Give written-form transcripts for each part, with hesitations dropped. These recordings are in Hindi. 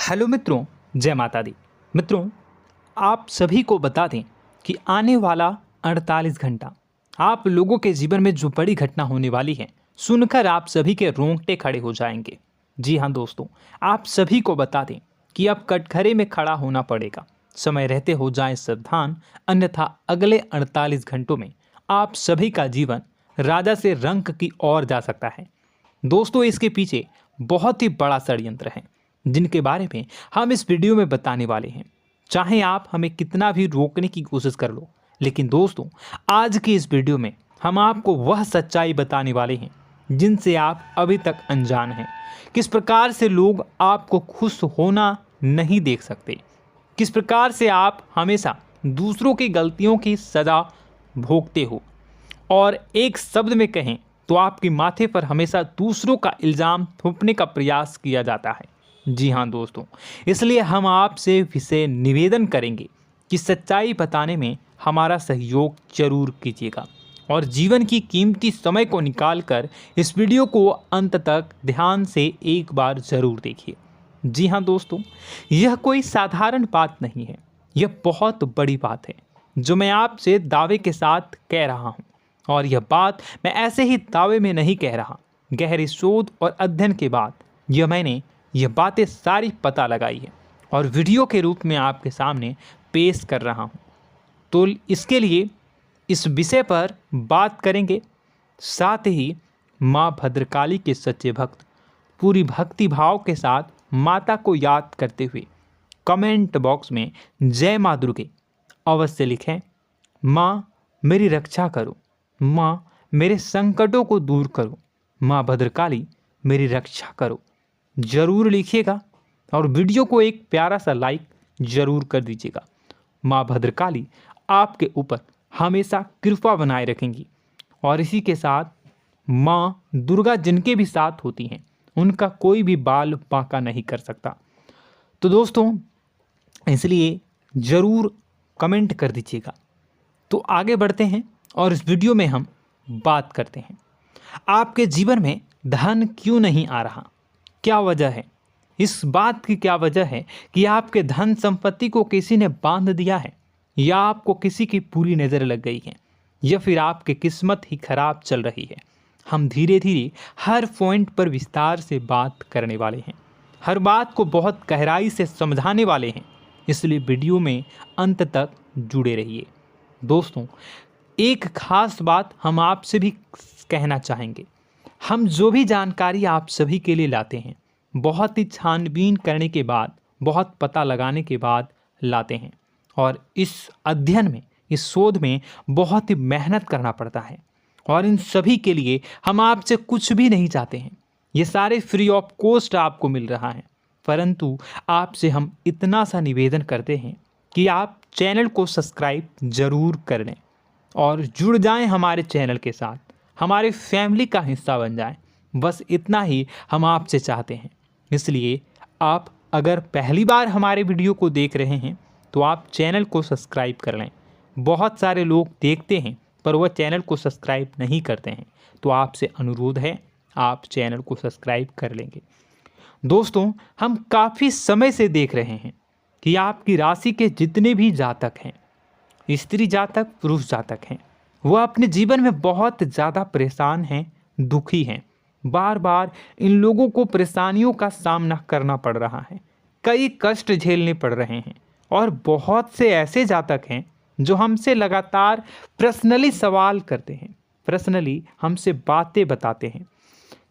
हेलो मित्रों, जय माता दी। मित्रों, आप सभी को बता दें कि आने वाला 48 घंटा आप लोगों के जीवन में जो बड़ी घटना होने वाली है, सुनकर आप सभी के रोंगटे खड़े हो जाएंगे। जी हाँ दोस्तों, आप सभी को बता दें कि अब कटघरे में खड़ा होना पड़ेगा। समय रहते हो जाएं सावधान, अन्यथा अगले 48 घंटों में आप सभी का जीवन राजा से रंक की ओर जा सकता है। दोस्तों, इसके पीछे बहुत ही बड़ा षड्यंत्र है जिनके बारे में हम इस वीडियो में बताने वाले हैं। चाहे आप हमें कितना भी रोकने की कोशिश कर लो, लेकिन दोस्तों आज की इस वीडियो में हम आपको वह सच्चाई बताने वाले हैं जिनसे आप अभी तक अनजान हैं। किस प्रकार से लोग आपको खुश होना नहीं देख सकते, किस प्रकार से आप हमेशा दूसरों की गलतियों की सज़ा भोगते हो, और एक शब्द में कहें तो आपके माथे पर हमेशा दूसरों का इल्ज़ाम थोपने का प्रयास किया जाता है। जी हाँ दोस्तों, इसलिए हम आपसे विशेष निवेदन करेंगे कि सच्चाई बताने में हमारा सहयोग जरूर कीजिएगा और जीवन की कीमती समय को निकालकर इस वीडियो को अंत तक ध्यान से एक बार ज़रूर देखिए। जी हाँ दोस्तों, यह कोई साधारण बात नहीं है, यह बहुत बड़ी बात है जो मैं आपसे दावे के साथ कह रहा हूँ। और यह बात मैं ऐसे ही दावे में नहीं कह रहा, गहरी शोध और अध्ययन के बाद मैंने यह बातें सारी पता लगाई है और वीडियो के रूप में आपके सामने पेश कर रहा हूँ। तो इसके लिए इस विषय पर बात करेंगे। साथ ही माँ भद्रकाली के सच्चे भक्त पूरी भक्ति भाव के साथ माता को याद करते हुए कमेंट बॉक्स में जय माँ दुर्गे अवश्य लिखें। माँ मेरी रक्षा करो, माँ मेरे संकटों को दूर करो, माँ भद्रकाली मेरी रक्षा करो, ज़रूर लिखिएगा और वीडियो को एक प्यारा सा लाइक ज़रूर कर दीजिएगा। माँ भद्रकाली आपके ऊपर हमेशा कृपा बनाए रखेंगी और इसी के साथ माँ दुर्गा जिनके भी साथ होती हैं उनका कोई भी बाल बांका नहीं कर सकता। तो दोस्तों, इसलिए ज़रूर कमेंट कर दीजिएगा। तो आगे बढ़ते हैं और इस वीडियो में हम बात करते हैं, आपके जीवन में धन क्यों नहीं आ रहा, क्या वजह है। इस बात की क्या वजह है कि आपके धन संपत्ति को किसी ने बांध दिया है, या आपको किसी की पूरी नज़र लग गई है, या फिर आपकी किस्मत ही खराब चल रही है। हम धीरे धीरे हर पॉइंट पर विस्तार से बात करने वाले हैं, हर बात को बहुत गहराई से समझाने वाले हैं, इसलिए वीडियो में अंत तक जुड़े रहिए। दोस्तों, एक खास बात हम आपसे भी कहना चाहेंगे, हम जो भी जानकारी आप सभी के लिए लाते हैं बहुत ही छानबीन करने के बाद, बहुत पता लगाने के बाद लाते हैं, और इस अध्ययन में, इस शोध में बहुत ही मेहनत करना पड़ता है। और इन सभी के लिए हम आपसे कुछ भी नहीं चाहते हैं, ये सारे फ्री ऑफ कॉस्ट आपको मिल रहा है। परंतु आपसे हम इतना सा निवेदन करते हैं कि आप चैनल को सब्सक्राइब ज़रूर कर लें और जुड़ जाएं हमारे चैनल के साथ, हमारे फैमिली का हिस्सा बन जाएं। बस इतना ही हम आपसे चाहते हैं। इसलिए आप अगर पहली बार हमारे वीडियो को देख रहे हैं तो आप चैनल को सब्सक्राइब कर लें। बहुत सारे लोग देखते हैं पर वह चैनल को सब्सक्राइब नहीं करते हैं, तो आपसे अनुरोध है आप चैनल को सब्सक्राइब कर लेंगे। दोस्तों, हम काफ़ी समय से देख रहे हैं कि आपकी राशि के जितने भी जातक हैं, स्त्री जातक पुरुष जातक हैं, वह अपने जीवन में बहुत ज़्यादा परेशान हैं, दुखी हैं। बार बार इन लोगों को परेशानियों का सामना करना पड़ रहा है, कई कष्ट झेलने पड़ रहे हैं। और बहुत से ऐसे जातक हैं जो हमसे लगातार पर्सनली सवाल करते हैं, पर्सनली हमसे बातें बताते हैं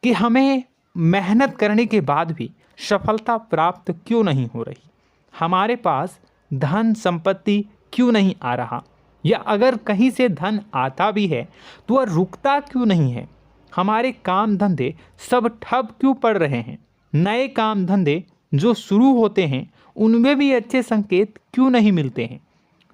कि हमें मेहनत करने के बाद भी सफलता प्राप्त क्यों नहीं हो रही, हमारे पास धन संपत्ति क्यों नहीं आ रहा, या अगर कहीं से धन आता भी है तो वह रुकता क्यों नहीं है, हमारे काम धंधे सब ठप क्यों पड़ रहे हैं, नए काम धंधे जो शुरू होते हैं उनमें भी अच्छे संकेत क्यों नहीं मिलते हैं,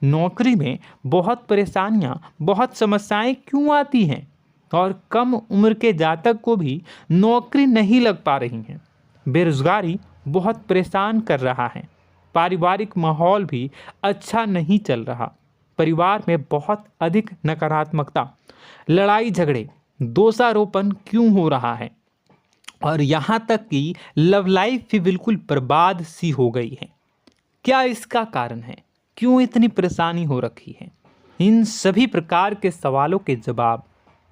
नौकरी में बहुत परेशानियां, बहुत समस्याएं क्यों आती हैं, और कम उम्र के जातक को भी नौकरी नहीं लग पा रही हैं, बेरोजगारी बहुत परेशान कर रहा है, पारिवारिक माहौल भी अच्छा नहीं चल रहा, परिवार में बहुत अधिक नकारात्मकता, लड़ाई झगड़े, दोषारोपण क्यों हो रहा है, और यहाँ तक कि लव लाइफ भी बिल्कुल बर्बाद सी हो गई है। क्या इसका कारण है? क्यों इतनी परेशानी हो रखी है? इन सभी प्रकार के सवालों के जवाब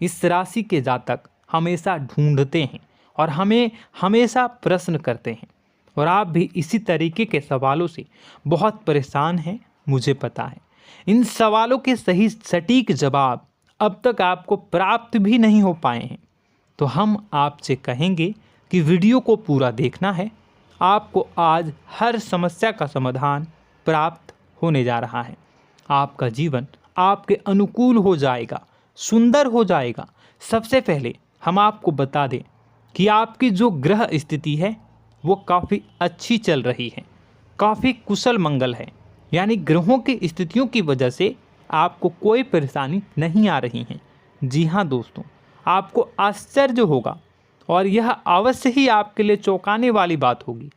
इस राशि के जातक हमेशा ढूंढते हैं और हमें हमेशा प्रश्न करते हैं। और आप भी इसी तरीके के सवालों से बहुत परेशान हैं, मुझे पता है। इन सवालों के सही सटीक जवाब अब तक आपको प्राप्त भी नहीं हो पाए हैं, तो हम आपसे कहेंगे कि वीडियो को पूरा देखना है। आपको आज हर समस्या का समाधान प्राप्त होने जा रहा है। आपका जीवन आपके अनुकूल हो जाएगा, सुंदर हो जाएगा। सबसे पहले हम आपको बता दें कि आपकी जो ग्रह स्थिति है वो काफ़ी अच्छी चल रही है, काफ़ी कुशल मंगल है। यानी ग्रहों की स्थितियों की वजह से आपको कोई परेशानी नहीं आ रही है। जी हाँ दोस्तों, आपको आश्चर्य होगा और यह अवश्य ही आपके लिए चौंकाने वाली बात होगी,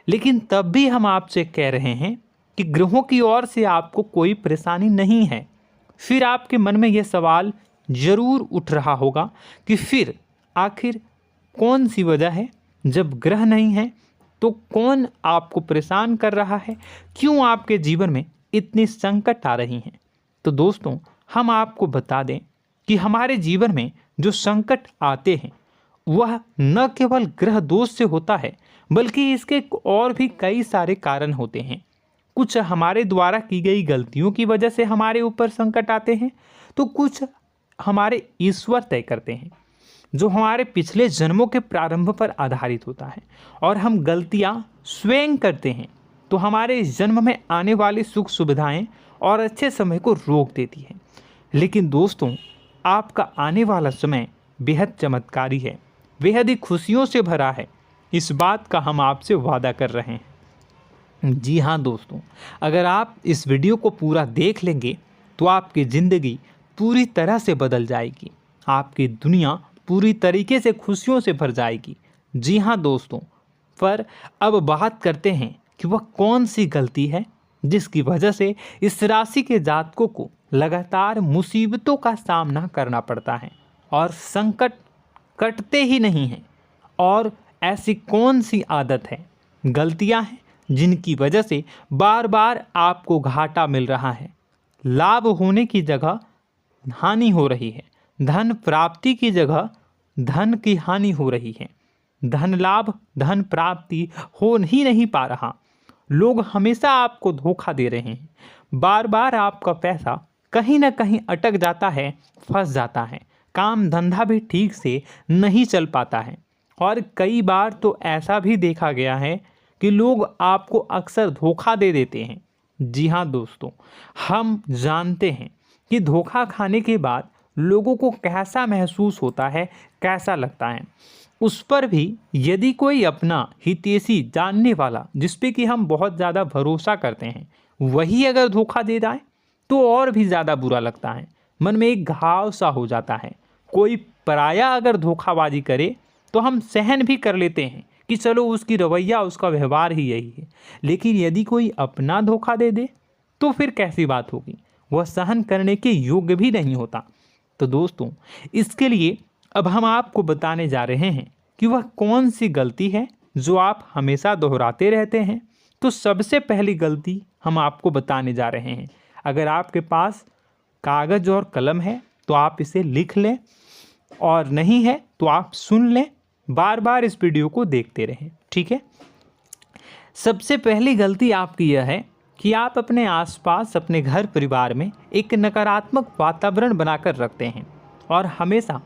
लेकिन तब भी हम आपसे कह रहे हैं कि ग्रहों की ओर से आपको कोई परेशानी नहीं है। फिर आपके मन में यह सवाल जरूर उठ रहा होगा कि फिर आखिर कौन सी वजह है? जब ग्रह नहीं है तो कौन आपको परेशान कर रहा है? क्यों आपके जीवन में इतनी संकट आ रही हैं? तो दोस्तों, हम आपको बता दें कि हमारे जीवन में जो संकट आते हैं वह न केवल ग्रह दोष से होता है, बल्कि इसके और भी कई सारे कारण होते हैं। कुछ हमारे द्वारा की गई गलतियों की वजह से हमारे ऊपर संकट आते हैं, तो कुछ हमारे ईश्वर तय करते हैं, जो हमारे पिछले जन्मों के प्रारंभ पर आधारित होता है। और हम गलतियां स्वयं करते हैं तो हमारे इस जन्म में आने वाली सुख सुविधाएं और अच्छे समय को रोक देती है। लेकिन दोस्तों, आपका आने वाला समय बेहद चमत्कारी है, बेहद ही खुशियों से भरा है। इस बात का हम आपसे वादा कर रहे हैं। जी हाँ दोस्तों, अगर आप इस वीडियो को पूरा देख लेंगे तो आपकी ज़िंदगी पूरी तरह से बदल जाएगी, आपकी दुनिया पूरी तरीके से खुशियों से भर जाएगी। जी हाँ दोस्तों, पर अब बात करते हैं कि वह कौन सी गलती है जिसकी वजह से इस राशि के जातकों को लगातार मुसीबतों का सामना करना पड़ता है और संकट कटते ही नहीं हैं। और ऐसी कौन सी आदत है, गलतियां हैं जिनकी वजह से बार बार आपको घाटा मिल रहा है, लाभ होने की जगह हानि हो रही है, धन प्राप्ति की जगह धन की हानि हो रही है, धन लाभ धन प्राप्ति हो ही नहीं पा रहा, लोग हमेशा आपको धोखा दे रहे हैं, बार बार आपका पैसा कहीं ना कहीं अटक जाता है, फंस जाता है, काम धंधा भी ठीक से नहीं चल पाता है। और कई बार तो ऐसा भी देखा गया है कि लोग आपको अक्सर धोखा दे देते हैं। जी हाँ दोस्तों, हम जानते हैं कि धोखा खाने के बाद लोगों को कैसा महसूस होता है, कैसा लगता है। उस पर भी यदि कोई अपना हितैषी जानने वाला, जिस पे कि हम बहुत ज़्यादा भरोसा करते हैं, वही अगर धोखा दे जाए तो और भी ज़्यादा बुरा लगता है, मन में एक घाव सा हो जाता है। कोई पराया अगर धोखाबाजी करे तो हम सहन भी कर लेते हैं कि चलो उसकी रवैया उसका व्यवहार ही यही है, लेकिन यदि कोई अपना धोखा दे दे तो फिर कैसी बात होगी, वह सहन करने के योग्य भी नहीं होता। तो दोस्तों, इसके लिए अब हम आपको बताने जा रहे हैं कि वह कौन सी गलती है जो आप हमेशा दोहराते रहते हैं। तो सबसे पहली गलती हम आपको बताने जा रहे हैं। अगर आपके पास कागज़ और कलम है तो आप इसे लिख लें, और नहीं है तो आप सुन लें, बार बार इस वीडियो को देखते रहें, ठीक है। सबसे पहली गलती आपकी यह है कि आप अपने आसपास, अपने घर परिवार में एक नकारात्मक वातावरण बनाकर रखते हैं, और हमेशा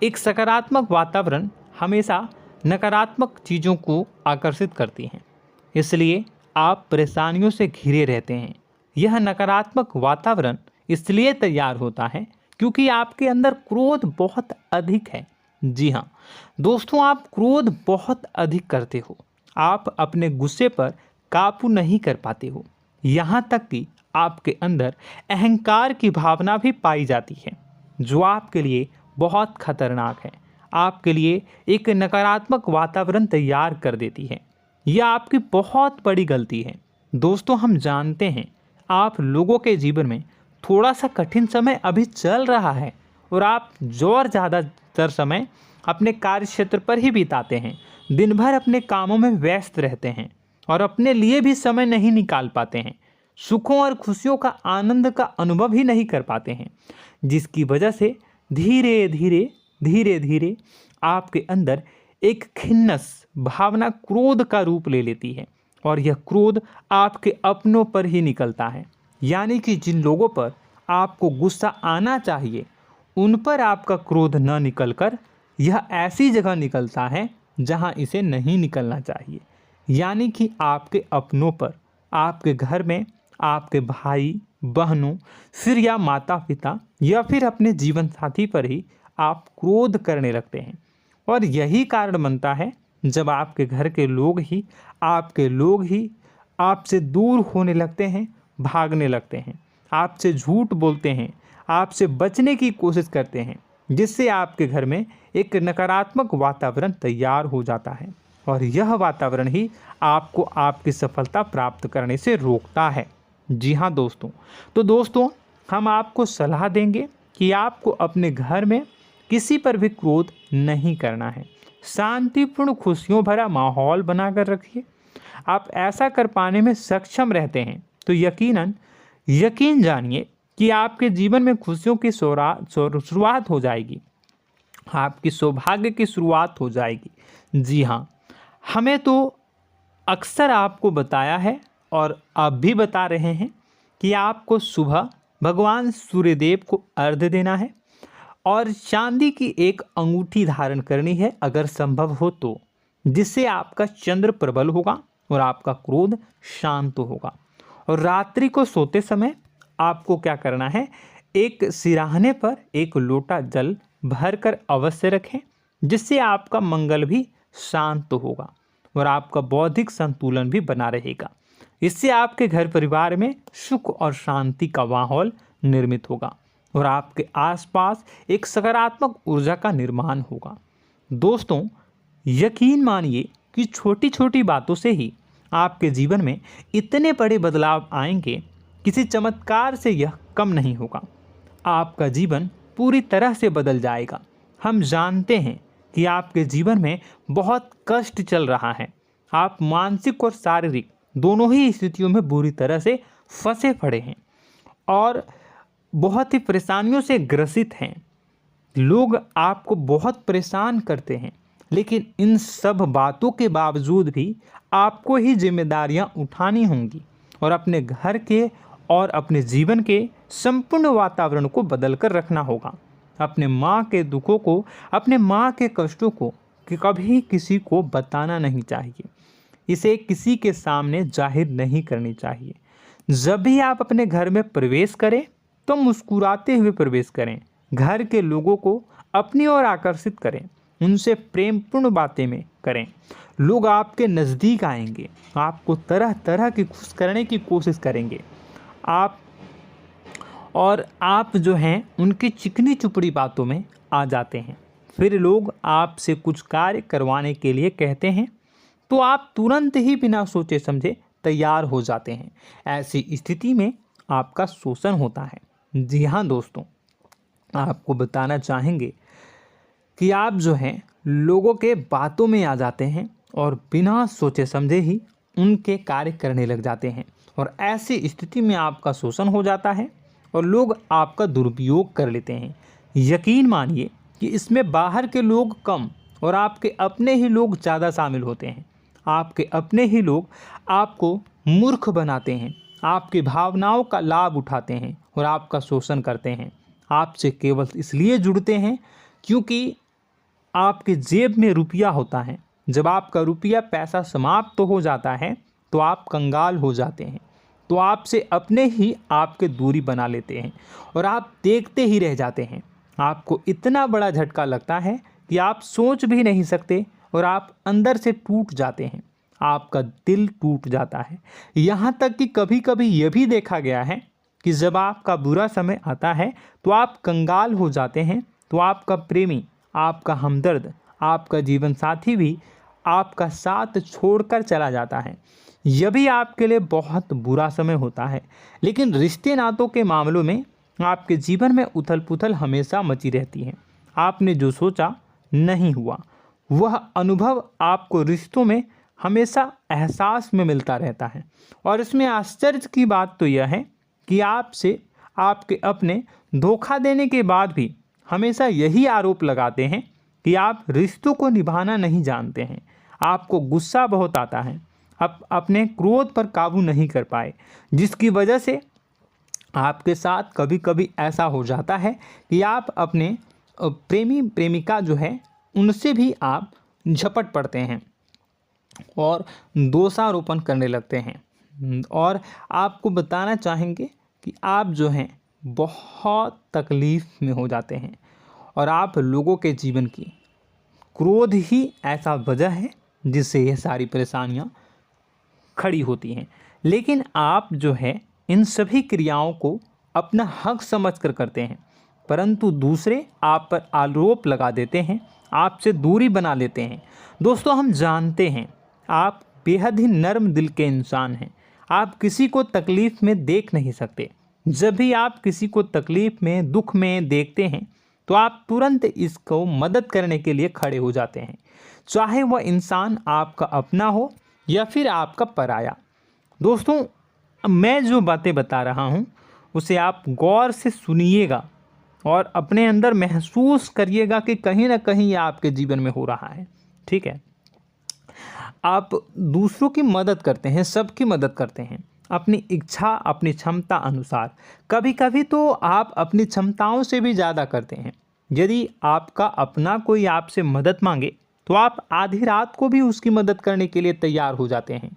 एक सकारात्मक वातावरण हमेशा नकारात्मक चीज़ों को आकर्षित करती हैं। इसलिए आप परेशानियों से घिरे रहते हैं। यह नकारात्मक वातावरण इसलिए तैयार होता है क्योंकि आपके अंदर क्रोध बहुत अधिक है। जी हाँ दोस्तों, आप क्रोध बहुत अधिक करते हो, आप अपने गुस्से पर काबू नहीं कर पाते हो, यहाँ तक कि आपके अंदर अहंकार की भावना भी पाई जाती है, जो आपके लिए बहुत खतरनाक है, आपके लिए एक नकारात्मक वातावरण तैयार कर देती है। यह आपकी बहुत बड़ी गलती है। दोस्तों, हम जानते हैं आप लोगों के जीवन में थोड़ा सा कठिन समय अभी चल रहा है और आप जोर ज़्यादा अधिकतर समय अपने कार्य क्षेत्र पर ही बिताते हैं, दिन भर अपने कामों में व्यस्त रहते हैं और अपने लिए भी समय नहीं निकाल पाते हैं, सुखों और खुशियों का आनंद का अनुभव ही नहीं कर पाते हैं, जिसकी वजह से धीरे धीरे आपके अंदर एक खिन्नस भावना क्रोध का रूप ले लेती है और यह क्रोध आपके अपनों पर ही निकलता है। यानी कि जिन लोगों पर आपको गुस्सा आना चाहिए उन पर आपका क्रोध न निकलकर यह ऐसी जगह निकलता है जहां इसे नहीं निकलना चाहिए। यानी कि आपके अपनों पर, आपके घर में आपके भाई बहनों, फिर या माता पिता या फिर अपने जीवन साथी पर ही आप क्रोध करने लगते हैं। और यही कारण बनता है जब आपके घर के लोग ही आपसे दूर होने लगते हैं, भागने लगते हैं, आपसे झूठ बोलते हैं, आपसे बचने की कोशिश करते हैं, जिससे आपके घर में एक नकारात्मक वातावरण तैयार हो जाता है और यह वातावरण ही आपको आपकी सफलता प्राप्त करने से रोकता है। जी हाँ दोस्तों, तो दोस्तों हम आपको सलाह देंगे कि आपको अपने घर में किसी पर भी क्रोध नहीं करना है। शांतिपूर्ण खुशियों भरा माहौल बनाकर रखिए। आप ऐसा कर पाने में सक्षम रहते हैं तो यकीन जानिए कि आपके जीवन में खुशियों की शुरुआत हो जाएगी, आपकी सौभाग्य की शुरुआत हो जाएगी। जी हाँ, हमें तो अक्सर आपको बताया है और अब भी बता रहे हैं कि आपको सुबह भगवान सूर्यदेव को अर्घ्य देना है और चांदी की एक अंगूठी धारण करनी है अगर संभव हो तो, जिससे आपका चंद्र प्रबल होगा और आपका क्रोध शांत होगा। और रात्रि को सोते समय आपको क्या करना है, एक सिराहने पर एक लोटा जल भरकर अवश्य रखें, जिससे आपका मंगल भी शांत होगा और आपका बौद्धिक संतुलन भी बना रहेगा। इससे आपके घर परिवार में सुख और शांति का माहौल निर्मित होगा और आपके आसपास एक सकारात्मक ऊर्जा का निर्माण होगा। दोस्तों यकीन मानिए कि छोटी छोटी बातों से ही आपके जीवन में इतने बड़े बदलाव आएंगे, किसी चमत्कार से यह कम नहीं होगा। आपका जीवन पूरी तरह से बदल जाएगा। हम जानते हैं कि आपके जीवन में बहुत कष्ट चल रहा है, आप मानसिक और शारीरिक दोनों ही स्थितियों में बुरी तरह से फंसे पड़े हैं और बहुत ही परेशानियों से ग्रसित हैं। लोग आपको बहुत परेशान करते हैं, लेकिन इन सब बातों के बावजूद भी आपको ही जिम्मेदारियां उठानी होंगी और अपने घर के और अपने जीवन के संपूर्ण वातावरण को बदल कर रखना होगा। अपने माँ के दुखों को, अपने माँ के कष्टों को कभी किसी को बताना नहीं चाहिए, इसे किसी के सामने जाहिर नहीं करनी चाहिए। जब भी आप अपने घर में प्रवेश करें तो मुस्कुराते हुए प्रवेश करें, घर के लोगों को अपनी ओर आकर्षित करें, उनसे प्रेमपूर्ण बातें में करें। लोग आपके नज़दीक आएंगे, आपको तरह तरह की खुश करने की कोशिश करेंगे। आप जो हैं उनकी चिकनी चुपड़ी बातों में आ जाते हैं। फिर लोग आपसे कुछ कार्य करवाने के लिए कहते हैं तो आप तुरंत ही बिना सोचे समझे तैयार हो जाते हैं। ऐसी स्थिति में आपका शोषण होता है। जी हाँ दोस्तों, आपको बताना चाहेंगे कि आप जो हैं लोगों के बातों में आ जाते हैं और बिना सोचे समझे ही उनके कार्य करने लग जाते हैं और ऐसी स्थिति में आपका शोषण हो जाता है और लोग आपका दुरुपयोग कर लेते हैं। यकीन मानिए कि इसमें बाहर के लोग कम और आपके अपने ही लोग ज़्यादा शामिल होते हैं। आपके अपने ही लोग आपको मूर्ख बनाते हैं, आपकी भावनाओं का लाभ उठाते हैं और आपका शोषण करते हैं। आपसे केवल इसलिए जुड़ते हैं क्योंकि आपके जेब में रुपया होता है। जब आपका रुपया पैसा समाप्त हो जाता है तो आप कंगाल हो जाते हैं, तो आपसे अपने ही आपके दूरी बना लेते हैं और आप देखते ही रह जाते हैं। आपको इतना बड़ा झटका लगता है कि आप सोच भी नहीं सकते और आप अंदर से टूट जाते हैं, आपका दिल टूट जाता है। यहाँ तक कि कभी कभी यह भी देखा गया है कि जब आपका बुरा समय आता है तो आप कंगाल हो जाते हैं, तो आपका प्रेमी, आपका हमदर्द, आपका जीवन साथी भी आपका साथ छोड़कर चला जाता है। यह भी आपके लिए बहुत बुरा समय होता है। लेकिन रिश्ते नातों के मामलों में आपके जीवन में उथल पुथल हमेशा मची रहती है। आपने जो सोचा नहीं हुआ। वह अनुभव आपको रिश्तों में हमेशा एहसास में मिलता रहता है। और इसमें आश्चर्य की बात तो यह है कि आपसे आपके अपने धोखा देने के बाद भी हमेशा यही आरोप लगाते हैं कि आप रिश्तों को निभाना नहीं जानते हैं। आपको गुस्सा बहुत आता है, अपने क्रोध पर काबू नहीं कर पाए, जिसकी वजह से आपके साथ कभी कभी ऐसा हो जाता है कि आप अपने प्रेमी प्रेमिका जो है उनसे भी आप झपट पड़ते हैं और दोषारोपण करने लगते हैं। और आपको बताना चाहेंगे कि आप जो हैं बहुत तकलीफ़ में हो जाते हैं और आप लोगों के जीवन की क्रोध ही ऐसा वजह है जिससे ये सारी परेशानियां खड़ी होती हैं। लेकिन आप जो है इन सभी क्रियाओं को अपना हक समझकर करते हैं, परंतु दूसरे आप पर आरोप लगा देते हैं, आपसे दूरी बना लेते हैं। दोस्तों, हम जानते हैं आप बेहद ही नर्म दिल के इंसान हैं। आप किसी को तकलीफ़ में देख नहीं सकते। जब भी आप किसी को तकलीफ़ में, दुख में देखते हैं तो आप तुरंत इसको मदद करने के लिए खड़े हो जाते हैं, चाहे वह इंसान आपका अपना हो या फिर आपका पराया। दोस्तों, मैं जो बातें बता रहा हूँ उसे आप गौर से सुनिएगा और अपने अंदर महसूस करिएगा कि कहीं ना कहीं ये आपके जीवन में हो रहा है। ठीक है, आप दूसरों की मदद करते हैं, सबकी मदद करते हैं अपनी इच्छा, अपनी क्षमता अनुसार। कभी कभी तो आप अपनी क्षमताओं से भी ज़्यादा करते हैं। यदि आपका अपना कोई आपसे मदद मांगे तो आप आधी रात को भी उसकी मदद करने के लिए तैयार हो जाते हैं।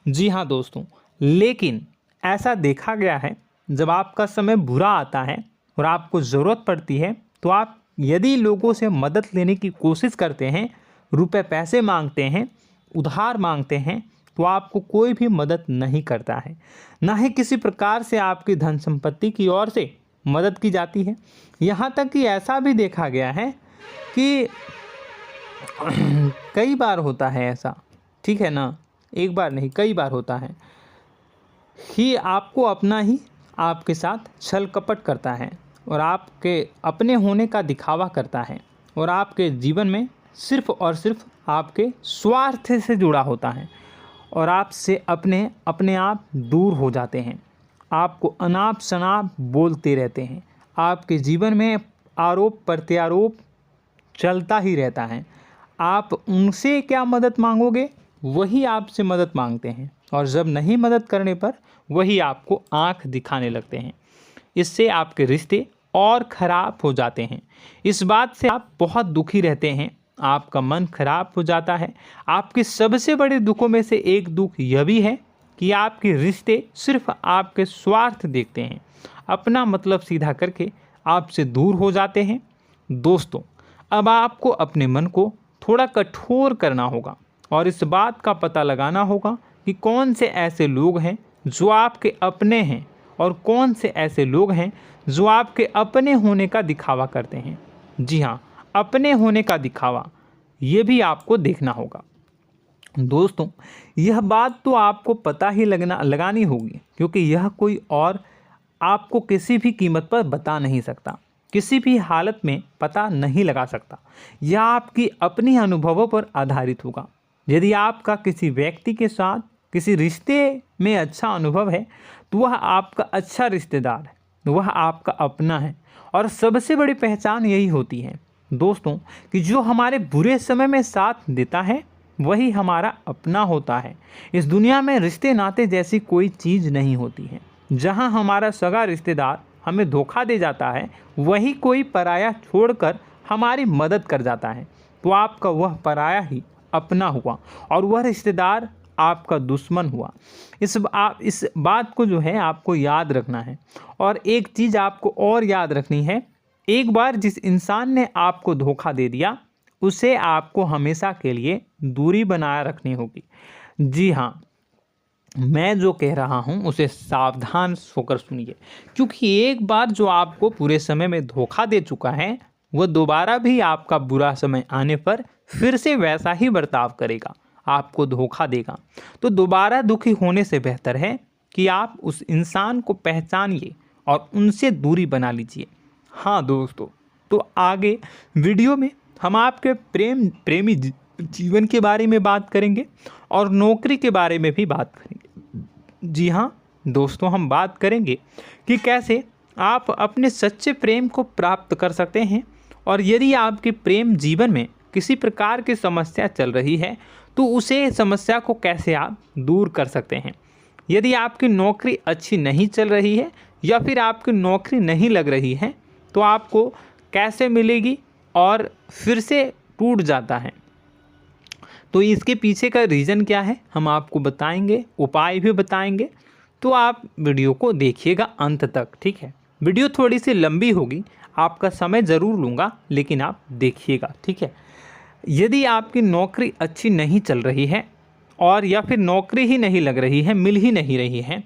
जी हाँ दोस्तों, लेकिन ऐसा देखा गया है जब आपका समय बुरा आता है और आपको ज़रूरत पड़ती है तो आप यदि लोगों से मदद लेने की कोशिश करते हैं, रुपए पैसे मांगते हैं, उधार मांगते हैं, तो आपको कोई भी मदद नहीं करता है। ना ही किसी प्रकार से आपकी धन संपत्ति की ओर से मदद की जाती है। यहाँ तक कि ऐसा भी देखा गया है कि कई बार होता है ऐसा, ठीक है ना, एक बार नहीं कई बार होता है कि आपको अपना ही आपके साथ छल कपट करता है और आपके अपने होने का दिखावा करता है और आपके जीवन में सिर्फ और सिर्फ आपके स्वार्थ से जुड़ा होता है और आपसे अपने आप दूर हो जाते हैं। आपको अनाप शनाप बोलते रहते हैं। आपके जीवन में आरोप प्रत्यारोप चलता ही रहता है। आप उनसे क्या मदद मांगोगे, वही आपसे मदद मांगते हैं और जब नहीं मदद करने पर वही आपको आंख दिखाने लगते हैं। इससे आपके रिश्ते और ख़राब हो जाते हैं। इस बात से आप बहुत दुखी रहते हैं, आपका मन खराब हो जाता है। आपके सबसे बड़े दुखों में से एक दुख यह भी है कि आपके रिश्ते सिर्फ आपके स्वार्थ देखते हैं, अपना मतलब सीधा करके आपसे दूर हो जाते हैं। दोस्तों, अब आपको अपने मन को थोड़ा कठोर करना होगा और इस बात का पता लगाना होगा कि कौन से ऐसे लोग हैं जो आपके अपने हैं और कौन से ऐसे लोग हैं जो आपके अपने होने का दिखावा करते हैं। जी हाँ, अपने होने का दिखावा, ये भी आपको देखना होगा। दोस्तों, यह बात तो आपको पता ही लगानी होगी, क्योंकि यह कोई और आपको किसी भी कीमत पर बता नहीं सकता, किसी भी हालत में पता नहीं लगा सकता। यह आपकी अपनी अनुभवों पर आधारित होगा। यदि आपका किसी व्यक्ति के साथ किसी रिश्ते में अच्छा अनुभव है तो वह आपका अच्छा रिश्तेदार है, वह आपका अपना है। और सबसे बड़ी पहचान यही होती है दोस्तों कि जो हमारे बुरे समय में साथ देता है वही हमारा अपना होता है। इस दुनिया में रिश्ते नाते जैसी कोई चीज़ नहीं होती है। जहां हमारा सगा रिश्तेदार हमें धोखा दे जाता है, वही कोई पराया छोड़कर हमारी मदद कर जाता है, तो आपका वह पराया ही अपना हुआ और वह रिश्तेदार आपका दुश्मन हुआ। इस बात को जो है आपको याद रखना है। और एक चीज़ आपको और याद रखनी है, एक बार जिस इंसान ने आपको धोखा दे दिया उसे आपको हमेशा के लिए दूरी बनाए रखनी होगी। जी हाँ, मैं जो कह रहा हूँ उसे सावधान होकर सुनिए, क्योंकि एक बार जो आपको पूरे समय में धोखा दे चुका है वह दोबारा भी आपका बुरा समय आने पर फिर से वैसा ही बर्ताव करेगा, आपको धोखा देगा। तो दोबारा दुखी होने से बेहतर है कि आप उस इंसान को पहचानिए और उनसे दूरी बना लीजिए। हाँ दोस्तों, तो आगे वीडियो में हम आपके प्रेमी जीवन के बारे में बात करेंगे और नौकरी के बारे में भी बात करेंगे। जी हाँ दोस्तों, हम बात करेंगे कि कैसे आप अपने सच्चे प्रेम को प्राप्त कर सकते हैं, और यदि आपके प्रेम जीवन में किसी प्रकार की समस्या चल रही है तो उसे समस्या को कैसे आप दूर कर सकते हैं। यदि आपकी नौकरी अच्छी नहीं चल रही है या फिर आपकी नौकरी नहीं लग रही है तो आपको कैसे मिलेगी और फिर से टूट जाता है, तो इसके पीछे का रीज़न क्या है हम आपको बताएंगे, उपाय भी बताएंगे। तो आप वीडियो को देखिएगा अंत तक, ठीक है। वीडियो थोड़ी सी लंबी होगी, आपका समय ज़रूर लूँगा, लेकिन आप देखिएगा, ठीक है। यदि आपकी नौकरी अच्छी नहीं चल रही है और या फिर नौकरी ही नहीं लग रही है, मिल ही नहीं रही है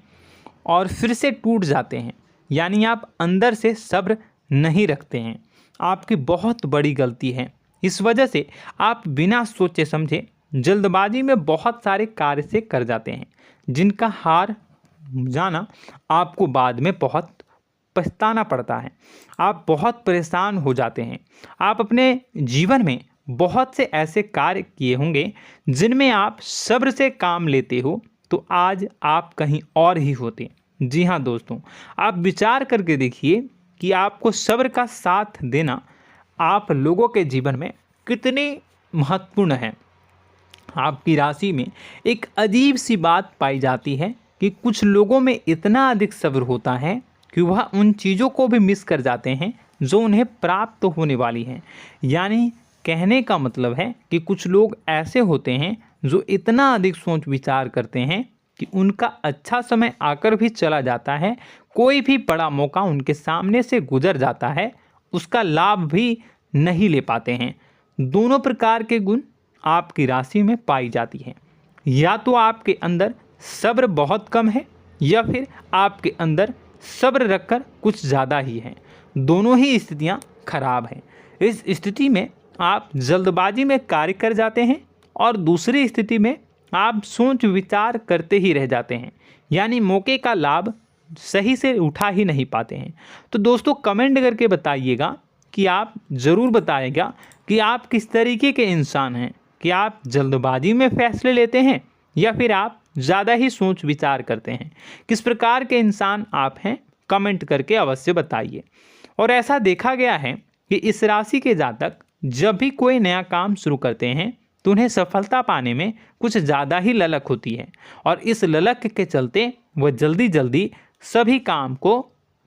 और फिर से टूट जाते हैं, यानी आप अंदर से सब्र नहीं रखते हैं, आपकी बहुत बड़ी गलती है। इस वजह से आप बिना सोचे समझे जल्दबाजी में बहुत सारे कार्य से कर जाते हैं, जिनका हार जाना आपको बाद में बहुत पछताना पड़ता है। आप बहुत परेशान हो जाते हैं। आप अपने जीवन में बहुत से ऐसे कार्य किए होंगे जिनमें आप सब्र से काम लेते हो, तो आज आप कहीं और ही होते। जी हाँ दोस्तों, आप विचार करके देखिए कि आपको सब्र का साथ देना आप लोगों के जीवन में कितनी महत्वपूर्ण है। आपकी राशि में एक अजीब सी बात पाई जाती है कि कुछ लोगों में इतना अधिक सब्र होता है कि वह उन चीज़ों को भी मिस कर जाते हैं जो उन्हें प्राप्त होने वाली हैं। यानी कहने का मतलब है कि कुछ लोग ऐसे होते हैं जो इतना अधिक सोच विचार करते हैं कि उनका अच्छा समय आकर भी चला जाता है, कोई भी बड़ा मौका उनके सामने से गुजर जाता है, उसका लाभ भी नहीं ले पाते हैं। दोनों प्रकार के गुण आपकी राशि में पाई जाती हैं। या तो आपके अंदर सब्र बहुत कम है या फिर आपके अंदर सब्र रखकर कुछ ज़्यादा ही है। दोनों ही स्थितियाँ खराब हैं। इस स्थिति में आप जल्दबाजी में कार्य कर जाते हैं और दूसरी स्थिति में आप सोच विचार करते ही रह जाते हैं, यानी मौके का लाभ सही से उठा ही नहीं पाते हैं। तो दोस्तों कमेंट करके बताइएगा कि आप ज़रूर बताइएगा कि आप किस तरीके के इंसान हैं, कि आप जल्दबाजी में फैसले लेते हैं या फिर आप ज़्यादा ही सोच विचार करते हैं। किस प्रकार के इंसान आप हैं, कमेंट करके अवश्य बताइए। और ऐसा देखा गया है कि इस राशि के जातक जब भी कोई नया काम शुरू करते हैं तो उन्हें सफलता पाने में कुछ ज़्यादा ही ललक होती है, और इस ललक के चलते वह जल्दी जल्दी सभी काम को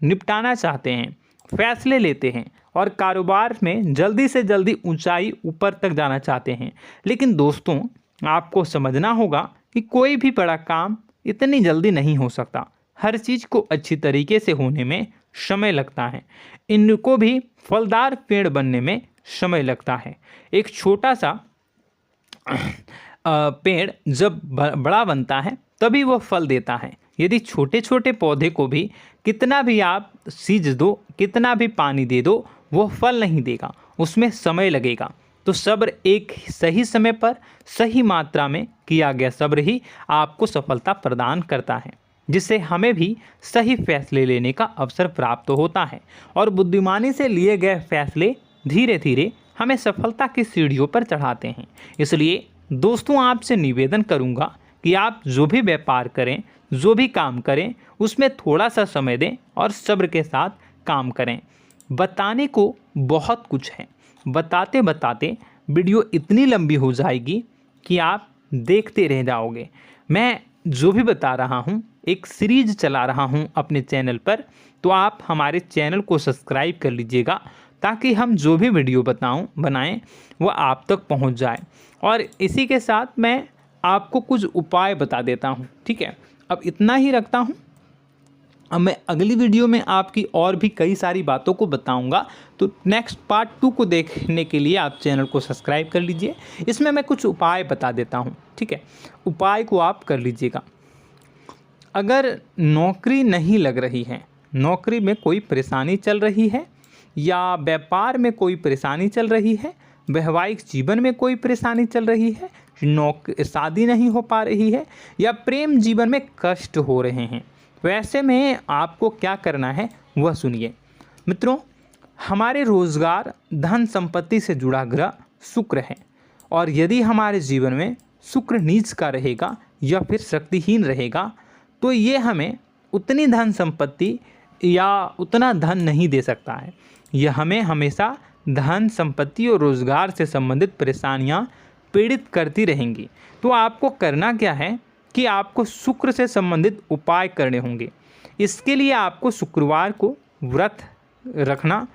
निपटाना चाहते हैं, फैसले लेते हैं और कारोबार में जल्दी से जल्दी ऊंचाई ऊपर तक जाना चाहते हैं। लेकिन दोस्तों आपको समझना होगा कि कोई भी बड़ा काम इतनी जल्दी नहीं हो सकता। हर चीज़ को अच्छी तरीके से होने में समय लगता है। इनको भी फलदार पेड़ बनने में समय लगता है। एक छोटा सा पेड़ जब बड़ा बनता है तभी वो फल देता है। यदि छोटे छोटे पौधे को भी कितना भी आप सींच दो, कितना भी पानी दे दो, वो फल नहीं देगा, उसमें समय लगेगा। तो सब्र एक सही समय पर सही मात्रा में किया गया सब्र ही आपको सफलता प्रदान करता है, जिससे हमें भी सही फैसले लेने का अवसर प्राप्त होता है। और बुद्धिमानी से लिए गए फैसले धीरे धीरे हमें सफलता की सीढ़ियों पर चढ़ाते हैं। इसलिए दोस्तों आपसे निवेदन करूंगा कि आप जो भी व्यापार करें, जो भी काम करें, उसमें थोड़ा सा समय दें और सब्र के साथ काम करें। बताने को बहुत कुछ है, बताते बताते वीडियो इतनी लंबी हो जाएगी कि आप देखते रह जाओगे। मैं जो भी बता रहा हूँ एक सीरीज चला रहा हूँ अपने चैनल पर, तो आप हमारे चैनल को सब्सक्राइब कर लीजिएगा ताकि हम जो भी वीडियो बनाएं वो आप तक पहुँच जाए। और इसी के साथ मैं आपको कुछ उपाय बता देता हूँ, ठीक है। अब इतना ही रखता हूँ। अब मैं अगली वीडियो में आपकी और भी कई सारी बातों को बताऊंगा। तो नेक्स्ट पार्ट 2 को देखने के लिए आप चैनल को सब्सक्राइब कर लीजिए। इसमें मैं कुछ उपाय बता देता हूं, ठीक है। उपाय को आप कर लीजिएगा। अगर नौकरी नहीं लग रही है, नौकरी में कोई परेशानी चल रही है, या व्यापार में कोई परेशानी चल रही है, वैवाहिक जीवन में कोई परेशानी चल रही है, शादी नहीं हो पा रही है, या प्रेम जीवन में कष्ट हो रहे हैं, वैसे में आपको क्या करना है वह सुनिए। मित्रों, हमारे रोजगार धन संपत्ति से जुड़ा ग्रह शुक्र है, और यदि हमारे जीवन में शुक्र नीच का रहेगा या फिर शक्तिहीन रहेगा तो ये हमें उतनी धन संपत्ति या उतना धन नहीं दे सकता है। यह हमें हमेशा धन संपत्ति और रोजगार से संबंधित परेशानियां पीड़ित करती रहेंगी। तो आपको करना क्या है कि आपको शुक्र से संबंधित उपाय करने होंगे। इसके लिए आपको शुक्रवार को व्रत रखना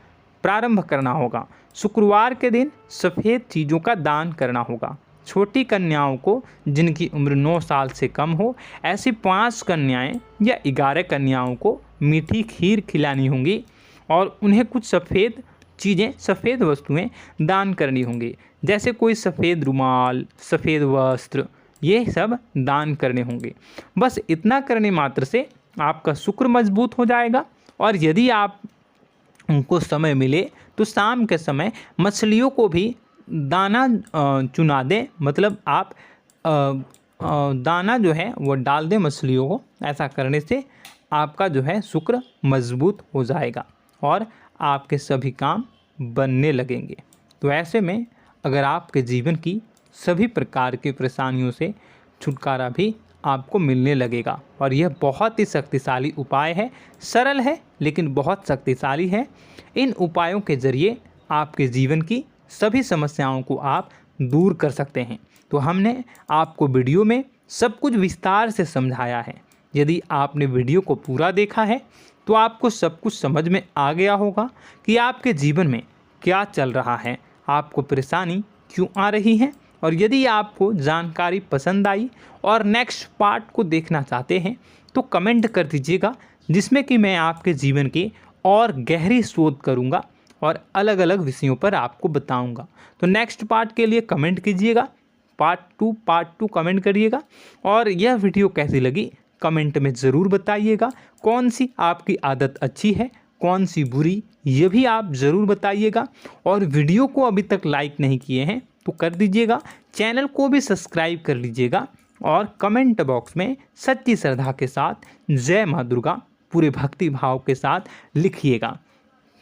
प्रारंभ करना होगा। शुक्रवार के दिन सफ़ेद चीज़ों का दान करना होगा। छोटी कन्याओं को जिनकी उम्र 9 साल से कम हो, ऐसी 5 कन्याएं या 11 कन्याओं को मीठी खीर खिलानी होंगी और उन्हें कुछ सफ़ेद चीज़ें, सफ़ेद वस्तुएं दान करनी होंगी, जैसे कोई सफ़ेद रुमाल, सफ़ेद वस्त्र, ये सब दान करने होंगे। बस इतना करने मात्र से आपका शुक्र मजबूत हो जाएगा। और यदि आप उनको समय मिले तो शाम के समय मछलियों को भी दाना चुना दें, मतलब आप दाना जो है वो डाल दें मछलियों को। ऐसा करने से आपका जो है शुक्र मजबूत हो जाएगा और आपके सभी काम बनने लगेंगे। तो ऐसे में अगर आपके जीवन की सभी प्रकार की परेशानियों से छुटकारा भी आपको मिलने लगेगा। और यह बहुत ही शक्तिशाली उपाय है, सरल है लेकिन बहुत शक्तिशाली है। इन उपायों के ज़रिए आपके जीवन की सभी समस्याओं को आप दूर कर सकते हैं। तो हमने आपको वीडियो में सब कुछ विस्तार से समझाया है। यदि आपने वीडियो को पूरा देखा है तो आपको सब कुछ समझ में आ गया होगा कि आपके जीवन में क्या चल रहा है, आपको परेशानी क्यों आ रही है। और यदि आपको जानकारी पसंद आई और नेक्स्ट पार्ट को देखना चाहते हैं तो कमेंट कर दीजिएगा, जिसमें कि मैं आपके जीवन की और गहरी शोध करूंगा और अलग अलग विषयों पर आपको बताऊंगा। तो नेक्स्ट पार्ट के लिए कमेंट कीजिएगा, पार्ट टू कमेंट करिएगा। और यह वीडियो कैसी लगी कमेंट में ज़रूर बताइएगा। कौन सी आपकी आदत अच्छी है, कौन सी बुरी, ये भी आप ज़रूर बताइएगा। और वीडियो को अभी तक लाइक नहीं किए हैं तो कर दीजिएगा, चैनल को भी सब्सक्राइब कर लीजिएगा और कमेंट बॉक्स में सच्ची श्रद्धा के साथ जय माँ दुर्गा पूरे भक्ति भाव के साथ लिखिएगा।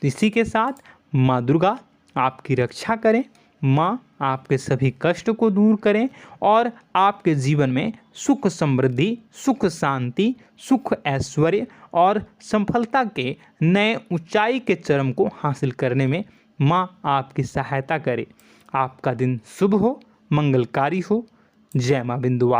इसी के साथ माँ दुर्गा आपकी रक्षा करें, माँ आपके सभी कष्ट को दूर करें और आपके जीवन में सुख समृद्धि, सुख शांति, सुख ऐश्वर्य और सफलता के नए ऊंचाई के चरम को हासिल करने में माँ आपकी सहायता करे। आपका दिन शुभ हो, मंगलकारी हो। जय माँ बिंदु।